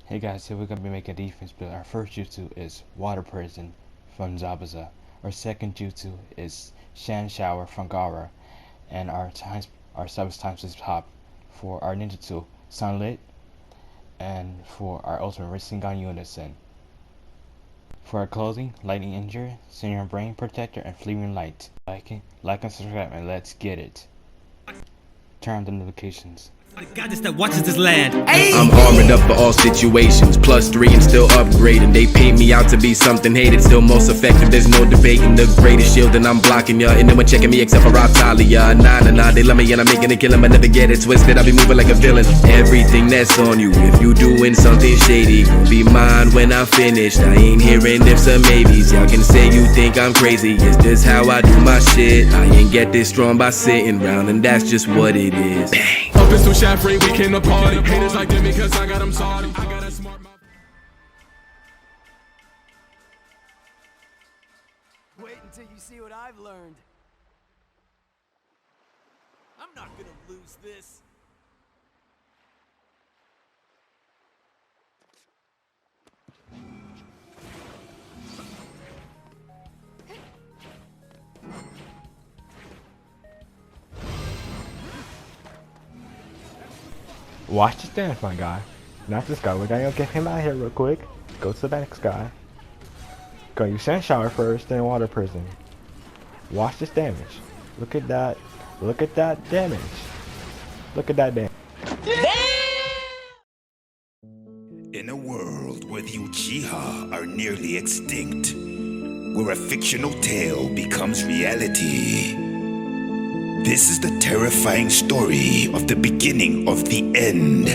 Hey guys, here we're gonna be making a defense build. Our first jutsu is Water Prison from Zabuza. Our second jutsu is Sand Shower from Gaara. And our subs times is top for our ninjutsu, Sunlit, and for our ultimate Rasengan Unison. For our clothing, Lightning Injure, Senior Brain Protector, and Fleeing Light. Like and subscribe, and let's get it. Turn on the notifications. The goddess that watches this land. I'm armored up for all situations, +3 and still upgrading. They paint me out to be something hated, still most effective, there's no debating. The greatest shield and I'm blocking ya, and no one checking me except for Raptalia. Nah, they love me and I'm making a killing, but never get it twisted, I'll be moving like a villain. Everything that's on you, if you doing something shady, gon' be mine when I'm finished. I ain't hearing ifs or maybes, y'all can say you think I'm crazy, it's just how I do my shit. I ain't get this strong by sitting round, and that's just what it is. Bang. Up in some shot free, we came to party. Haters like them because I got them salty. I got a smart mouth. Wait until you see what I've learned. I'm not gonna lose this. Watch this dance, my guy. Not this guy. We're gonna get him out of here real quick. Go to the next guy. Go use Sand Shower first, then Water Prison. Watch this damage. Look at that. Look at that damage. Look at that damage. In a world where the Uchiha are nearly extinct, where a fictional tale becomes reality, this is the terrifying story of the beginning of the end.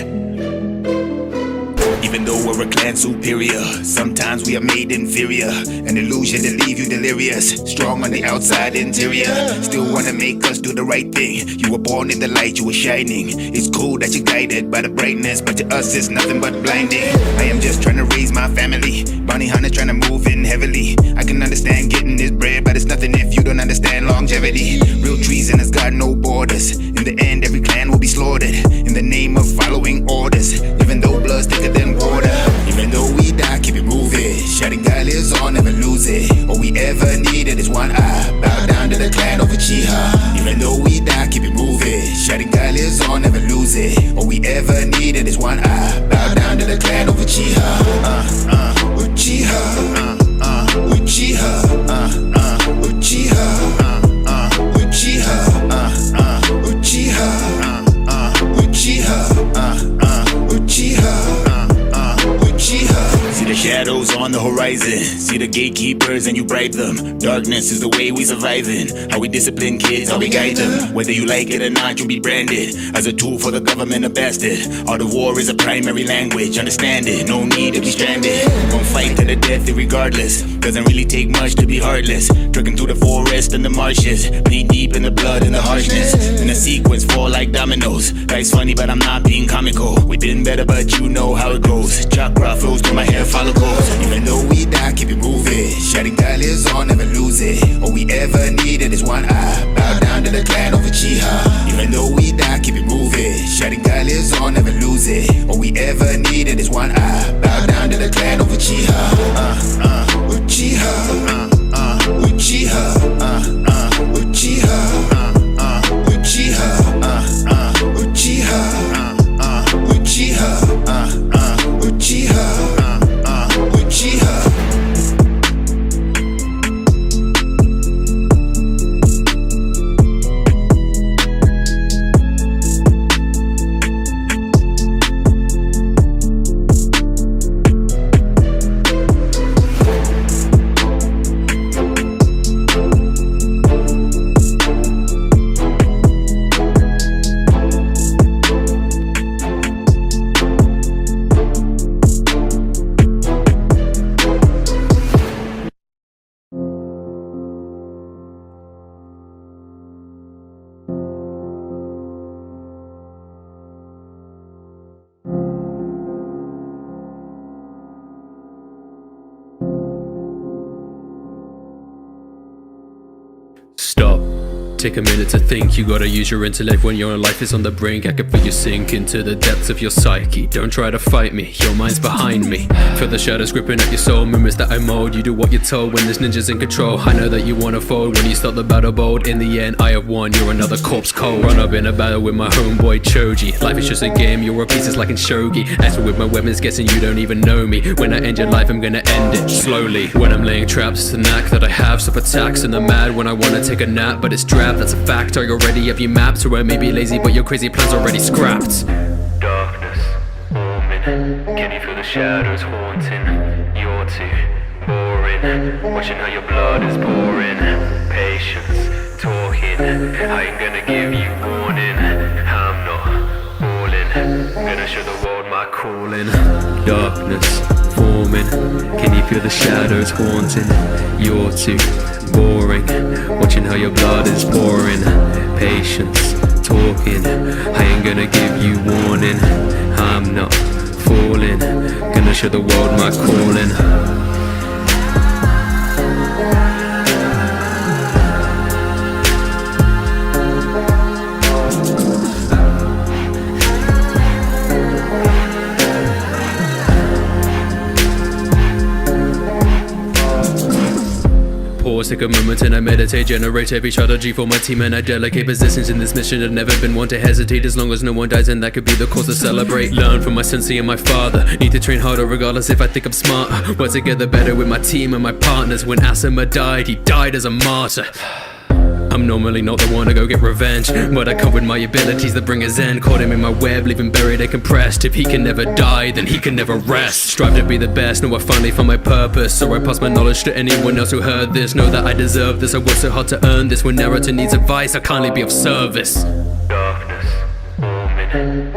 Even though we're a clan superior, sometimes we are made inferior. An illusion to leave you delirious, strong on the outside interior. Still wanna make us do the right thing. You were born in the light, you were shining. It's cool that you're guided by the brightness, but to us it's nothing but blinding. I am just trying to raise my family, bounty hunter trying to move in heavily. I can understand getting this bread, but it's nothing if you don't understand longevity. Real treason has got no borders. In the end, every clan will be slaughtered in the name of following orders. Even though blood's thicker than water, even though we die, keep it moving. Shouting God lives on, never lose it. All we ever needed is one eye. Bow down to the clan of Uchiha. Even though we die, keep it moving. Shouting God lives on, never lose it. All we ever needed is one eye. Bow down to the clan of Uchiha. Uchiha. Uchiha. Uchiha. Uchiha. See the shadows on the horizon, see the gatekeepers and you bribe them. Darkness is the way we surviving, how we discipline kids, how we guide them. Whether you like it or not, you'll be branded as a tool for the government, a bastard. Art of war is a primary language, understand it, no need to be stranded. Won't fight to the death regardless, doesn't really take much to be heartless. Trekking through the forest and the marshes, knee deep in the blood and the harshness. In the sequence, fall like dominoes. Life's funny but I'm not being comical. We've been better but you know how it goes. Chakra flows through my hair follicles. Even though we die, keep it moving. Shouting God lives on, never lose it. All we ever needed is one eye. Bow down to the clan of Uchiha. Even though we die, keep it moving. Shouting God lives on, never lose it. All we ever needed is one eye. Bow down to the clan of Uchiha. Uchiha. Uchiha. Uchiha. Uchiha. Take a minute to think, you gotta use your intellect when your life is on the brink. I can feel you sink into the depths of your psyche. Don't try to fight me, your mind's behind me. Feel the shadows gripping at your soul, movements that I mold. You do what you're told when there's ninjas in control. I know that you wanna fold when you start the battle bold. In the end, I have won, you're another corpse cold. Run up in a battle with my homeboy Choji. Life is just a game, you're a pieces like in shogi. As with my weapons, guessing you don't even know me. When I end your life, I'm gonna end it slowly. When I'm laying traps, it's a knack that I have. Stop attacks and I'm mad when I wanna take a nap. But it's drab, that's a fact. I already have you mapped. Or I may be lazy, but your crazy plans already scrapped. Darkness, warming. Can you feel the shadows haunting? You're too boring. Watching how your blood is pouring. Patience, talking. I ain't gonna give you warning. I'm not falling. Gonna show the world my calling. Darkness, forming. Can you feel the shadows haunting? You're too boring. Watching how your blood is pouring. Patience, talking. I ain't gonna give you warning. I'm not falling. Gonna show the world my calling. Pause, take a moment and I meditate. Generate every strategy for my team and I delegate positions in this mission. I've never been one to hesitate. As long as no one dies, and that could be the cause to celebrate. Learn from my sensei and my father. Need to train harder regardless if I think I'm smarter. Work together better with my team and my partners. When Asuma died, he died as a martyr. I'm normally not the one to go get revenge, but I come with my abilities that bring his end. Caught him in my web, leave him buried and compressed. If he can never die, then he can never rest. Strive to be the best, know I finally found my purpose. So I pass my knowledge to anyone else who heard this. Know that I deserve this, I worked so hard to earn this. When Naruto needs advice, I kindly be of service. Darkness, warming.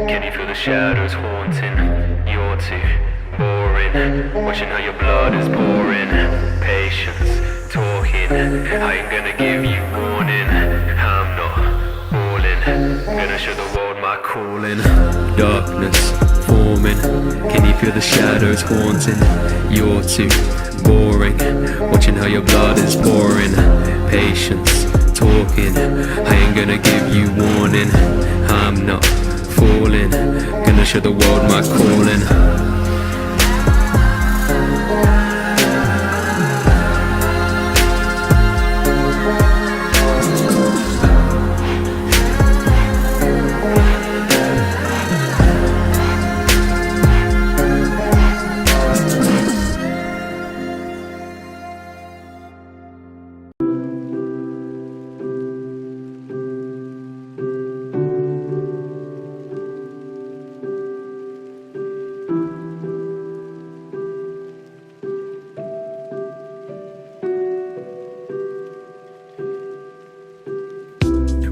Can you feel the shadows haunting? You're too boring. Watching how your blood is pouring. Patience, talking. I ain't gonna give you warning. I'm not falling. Gonna show the world my calling. Darkness, forming. Can you feel the shadows haunting? You're too boring. Watching how your blood is pouring. Patience, talking. I ain't gonna give you warning. I'm not falling. Gonna show the world my calling.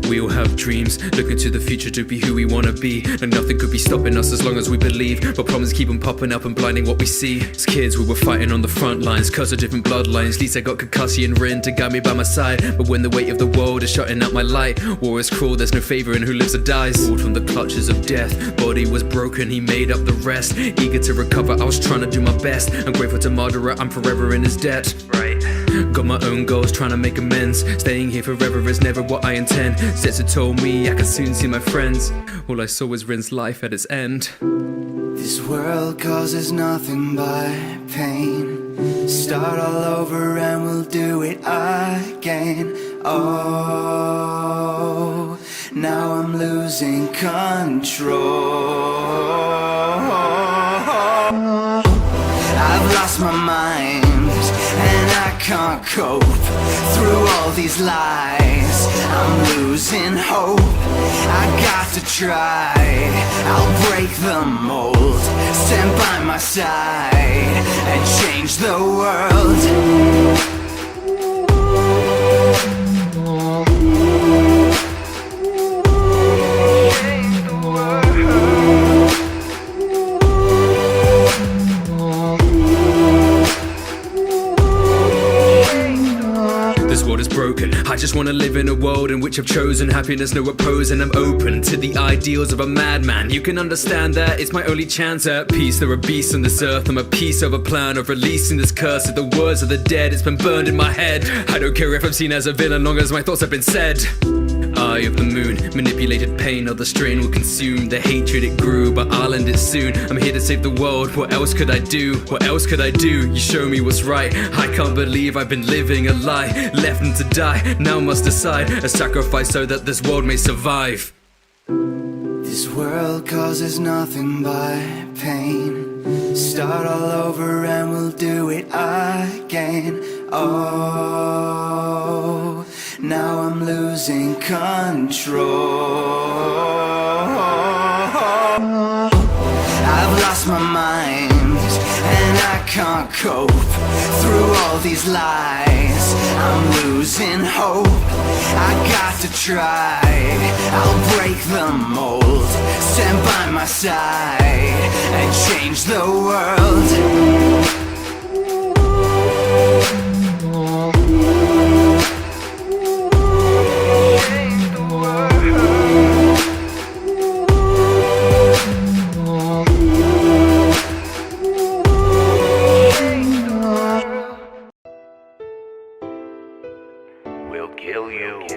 We all have dreams, looking to the future to be who we wanna be. And nothing could be stopping us as long as we believe. But problems keep on popping up and blinding what we see. As kids we were fighting on the front lines, cursed of different bloodlines. At least I got Kakashi and Rin to guide me by my side. But when the weight of the world is shutting out my light, war is cruel, there's no favor in who lives or dies. Pulled from the clutches of death, body was broken, he made up the rest. Eager to recover, I was trying to do my best. I'm grateful to Madara, I'm forever in his debt. Right. Got my own goals, trying to make amends. Staying here forever is never what I intend. Setsu told me I could soon see my friends. All I saw was Rin's life at its end. This world causes nothing but pain. Start all over and we'll do it again. Oh, now I'm losing control. I've lost my mind and I can't cope through all these lies. I'm losing hope. I got to try. I'll break the mold. Stand by my side and change the world. This world is broken. I just wanna live in a world in which I've chosen happiness, no oppose, and I'm open to the ideals of a madman. You can understand that it's my only chance at peace. There are beasts on this earth. I'm a piece of a plan of releasing this curse of the words of the dead. It's been burned in my head. I don't care if I'm seen as a villain, long as my thoughts have been said. Eye of the moon, manipulated pain, or the strain will consume the hatred it grew, but I'll end it soon. I'm here to save the world, what else could I do? What else could I do? You show me what's right. I can't believe I've been living a lie, left them to die, now must decide a sacrifice so that this world may survive. This world causes nothing but pain. Start all over and we'll do it again. Oh, now I'm losing control. I've lost my mind and I can't cope through all these lies. I'm losing hope. I got to try. I'll break the mold, stand by my side and change the world. We'll kill you.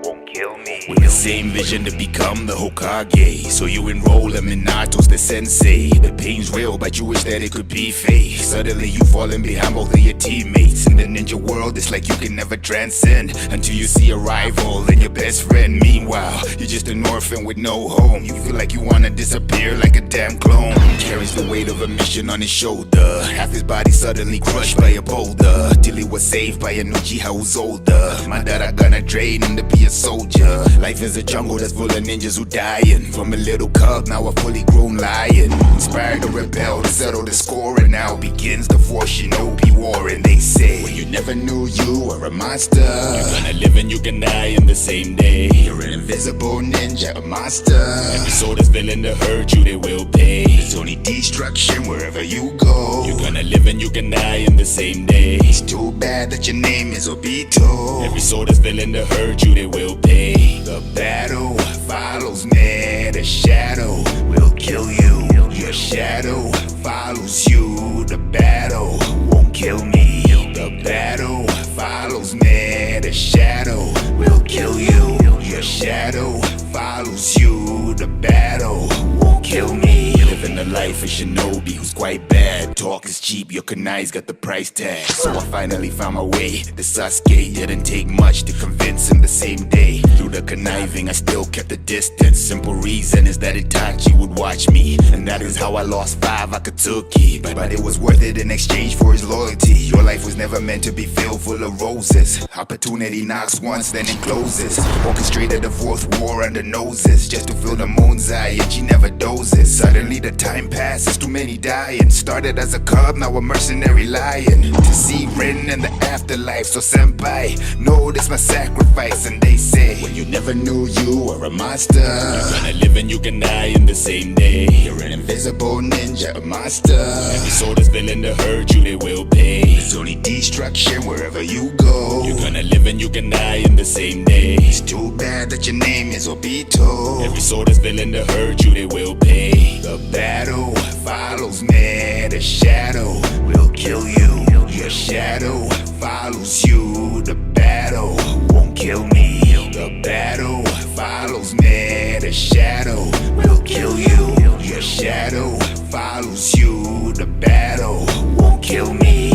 Won't kill me. With the same vision to become the Hokage, so you enroll in Minato's the sensei. The pain's real, but you wish that it could be fake. Suddenly you falling behind both of your teammates. In the ninja world, it's like you can never transcend until you see a rival and your best friend. Meanwhile, you're just an orphan with no home. You feel like you wanna disappear like a damn clone. Carries the weight of a mission on his shoulder. Half his body suddenly crushed by a boulder, till he was saved by an Uchiha who's older. Madara gonna train him to be a soldier. Life is a jungle that's full of ninjas who dying. From a little cub, now a fully grown lion. Inspired to rebel, to settle the score, and now begins the fourth shinobi war. And they say, when you never knew you were a monster, you're gonna live and you can die in the same day. You're an invisible ninja, a monster. Every soul that's willing to hurt you, they will pay. There's only destruction wherever you go. You're gonna live and you can die in the same day. It's too bad that your name is Obito. Every soul that's willing to hurt you, they will pay. The battle follows me, the shadow will kill you. Your shadow follows you, the battle won't kill me. The battle follows me, the shadow will kill you. Your shadow follows you, the battle won't kill me. Living the life of shinobi who's quite bad. Talk is cheap, your kunai's got the price tag. So I finally found my way. The Sasuke didn't take much to convince him the same day. Through the conniving, I still kept the distance. Simple reason is that Itachi would watch me, and that is how I lost 5 Akatsuki. But it was worth it in exchange for his loyalty. Your life was never meant to be filled full of roses. Opportunity knocks once, then it closes. Orchestrated the 4th war under noses, just to fill the moon's eye, and she never dozes. Suddenly the time passes, too many dying. Started as a cub, now a mercenary lion. To see Rin in the afterlife, so senpai, notice my sacrifice. And they say, when you never knew you were a monster, you're gonna live and you can die in the same day. You're an invisible ninja, a monster. Every soul that's willing to hurt you, they will pay. There's only destruction wherever you go. You're gonna live and you can die in the same day. It's too bad that your name is Obito. Every soul that's willing to hurt you, they will pay. The battle follows me, the shadow will kill you. Your shadow follows you, the battle won't kill me. The battle follows me, the shadow will kill you. Your shadow follows you, the battle won't kill me.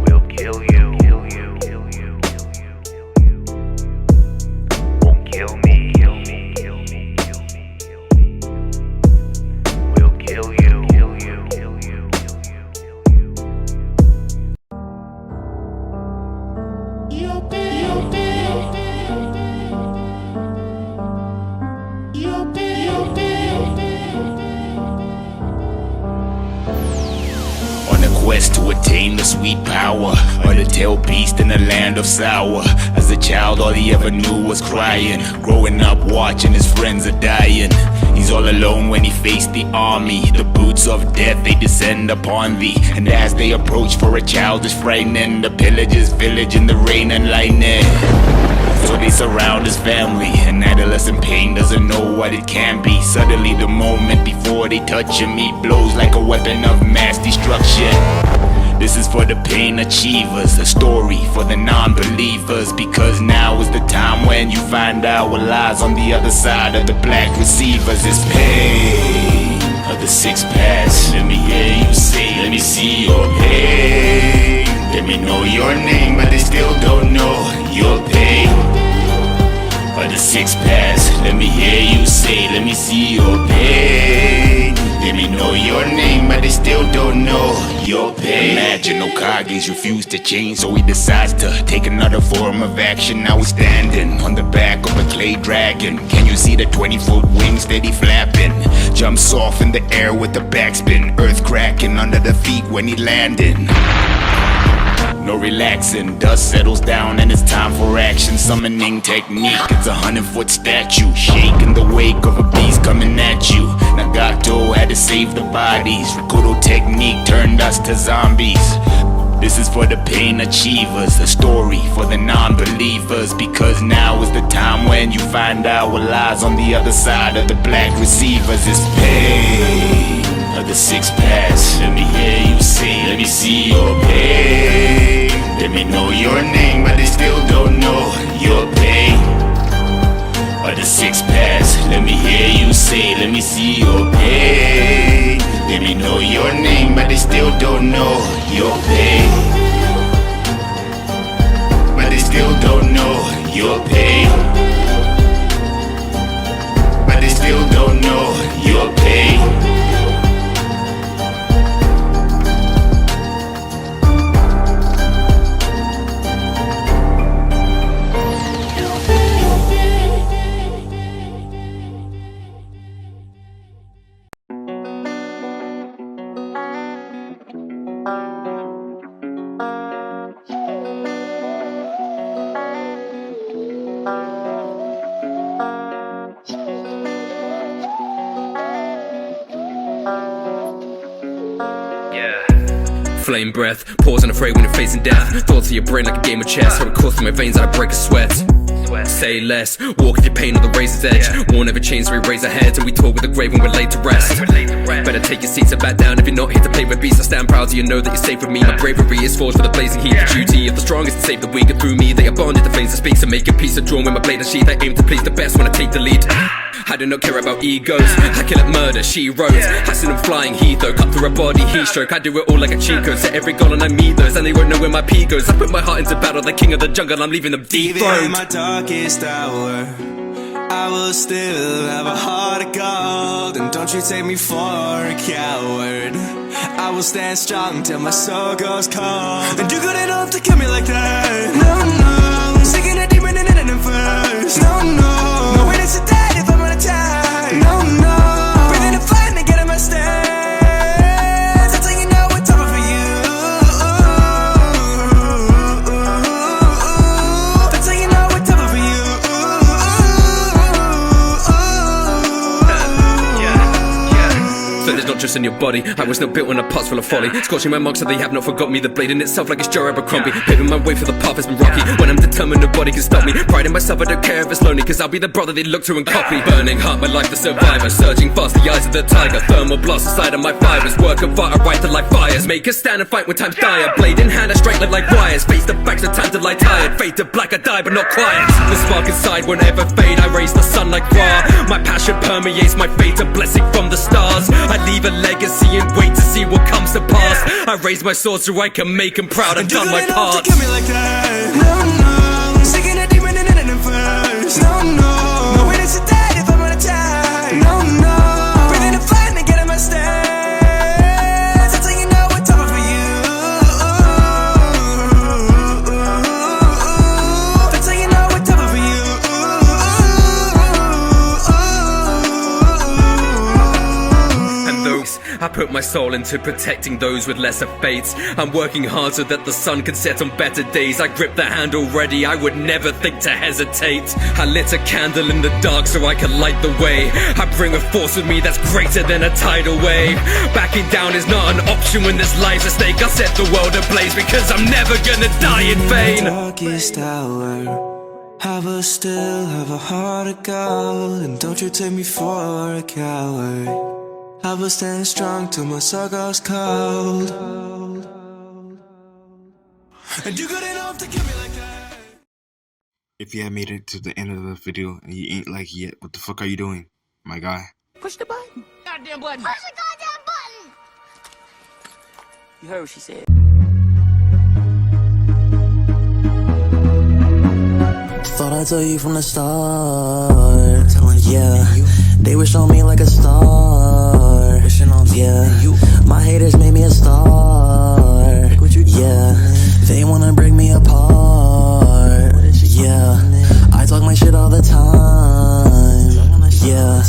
Will kill you. Won't kill me. Will kill you. On a quest to attain the sweet power of the tail beast in the land of sour. As a child, all he ever knew was crying. Growing up, watching his friends are dying. He's all alone when he faced the army. The boots of death, they descend upon thee. And as they approach, for a child is frightening. The pillagers village in the rain and lightning. So they surround his family. An adolescent pain doesn't know what it can be. Suddenly the moment before they touch him, he blows like a weapon of mass destruction. This is for the pain achievers, a story for the non-believers, because now is the time when you find out what lies on the other side of the black receivers. It's pain of the six pass. Let me hear you say, let me see your pain. Let me know your name, but they still don't know your pain. Of the six pass. Let me hear you say, let me see your pain. Let me know your name, but they still don't know your pain. Imagine Okage's refused to change, so he decides to take another form of action. Now he's standing on the back of a clay dragon. Can you see the 20-foot wings steady flapping? Jumps off in the air with the backspin, earth cracking under the feet when he landed. No relaxing, dust settles down and it's time for action. Summoning technique, it's a 100-foot statue, shaking the wake of a beast coming at you. Nagato had to save the bodies. Rikudo technique turned us to zombies. This is for the pain achievers, a story for the non-believers, because now is the time when you find out what lies on the other side of the black receivers. It's pain of the six pass. Let me hear you say, let me see your pain. Let me know your name, but they still don't know your pain. Of the six pass. Let me hear you say, let me see your pain. Let me know your name, but they still don't know your pain. But they still don't know your pain. But they still don't know your pain. Flame breath, pause and afraid when you're facing death. Thoughts of your brain like a game of chess. How it course through my veins that I break a sweat. Say less, walk with your pain on the razor's edge. War never changes, we raise our heads and we talk with the grave when we're laid to rest. Better take your seats and back down if you're not here to play with beasts. I stand proud so you know that you're safe with me. My bravery is forged for the blazing heat. The duty of the strongest to save the weak, and through me they are bonded to flames that speak. So make a peace of drawn with my blade and sheath. I aim to please the best when I take the lead. I do not care about egos, I kill at murder, she wrote. I send them flying Heatho, cut through her body, heat stroke. I do it all like a cheat code, set every goal and I meet those, and they won't know where my pee goes. I put my heart into battle, the king of the jungle, I'm leaving them dethroned. Even in my darkest hour, I will still have a heart of gold. And don't you take me for a coward, I will stand strong till my soul goes cold. And you good enough to kill me like that? No, no, sticking a demon in it first. No, no, no way to die if I'm gonna die. No, no, breathing a fight and get in my stance. That's how you know what's over for you. That's how you know what's over for you. So there's not just in your body, I was not built on a pot's full of folly. Scorching my marks so they have not forgot me. The blade in itself like it's Joe Abercrombie. Paving my way for the path has been rocky. When I'm determined nobody can stop me. Pride in myself, I don't care if it's lonely, cause I'll be the brother they look to and copy. Burning heart, my life the survivor. Surging fast, the eyes of the tiger. Thermal blast inside of my fibers. Work and fight, I right to light fires. Make a stand and fight when time's dire. Blade in hand, I strike like wires. Face the facts, the time to lie tired. Fade to black, I die but not quiet. The spark inside won't ever fade. I raise the sun like Ra. My passion permeates my fate, a blessing from the stars. I leave a legacy and wait to see what comes to pass. I raise my sword so I can make him proud. I've done my part. Kill me like that. No, no, sticking a demon in it first. No, no, no way to die if I'm gonna die. No, no, breathing a fight and get in my stance. That's how you know what's over for you. That's how you know what's over for you. And those, I put my soul into protecting those with lesser fates. I'm working hard so that the sun can set on better days. I grip the hand already, I would never think to hesitate. I lit a candle in the dark so I can light the way. I bring a force with me that's greater than a tidal wave. Backing down is not an option when this life's at stake. I'll set the world ablaze because I'm never gonna die in vain. Darkest hour, I will still have a heart of gold. And don't you take me for a coward, I will stand strong till my soul goes cold. And you good enough to kill me like that. If you have made it to the end of the video and you ain't like it yet, what the fuck are you doing, my guy? Push the button. Goddamn button. Push the goddamn button. You heard what she said. Thought I'd tell you from the start. Yeah, they wish on me like a star. Yeah, my haters made me a star. Yeah, they wanna break me apart. Yeah, I talk my shit all the time. Yeah,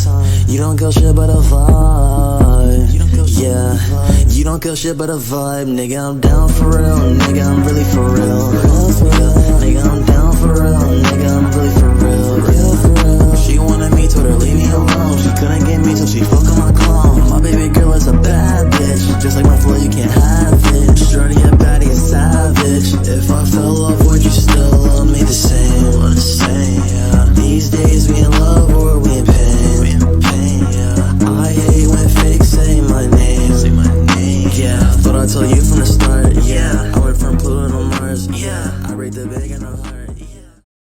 you don't kill shit but a vibe. Yeah, you don't kill shit but a vibe. Nigga, I'm down for real. Nigga, I'm really for real. Nigga, I'm down for real. Nigga, I'm really for real. She wanted me, told her leave me alone. She couldn't get me, so she fucking my clone. My baby girl is a bad bitch, just like my flow, you can't have it. Shorty a baddie, a savage. If I fell off, would you still love me the same? Yeah. These days we in love or we in pain. Yeah. I hate when fakes say my name. Yeah, thought I'd tell you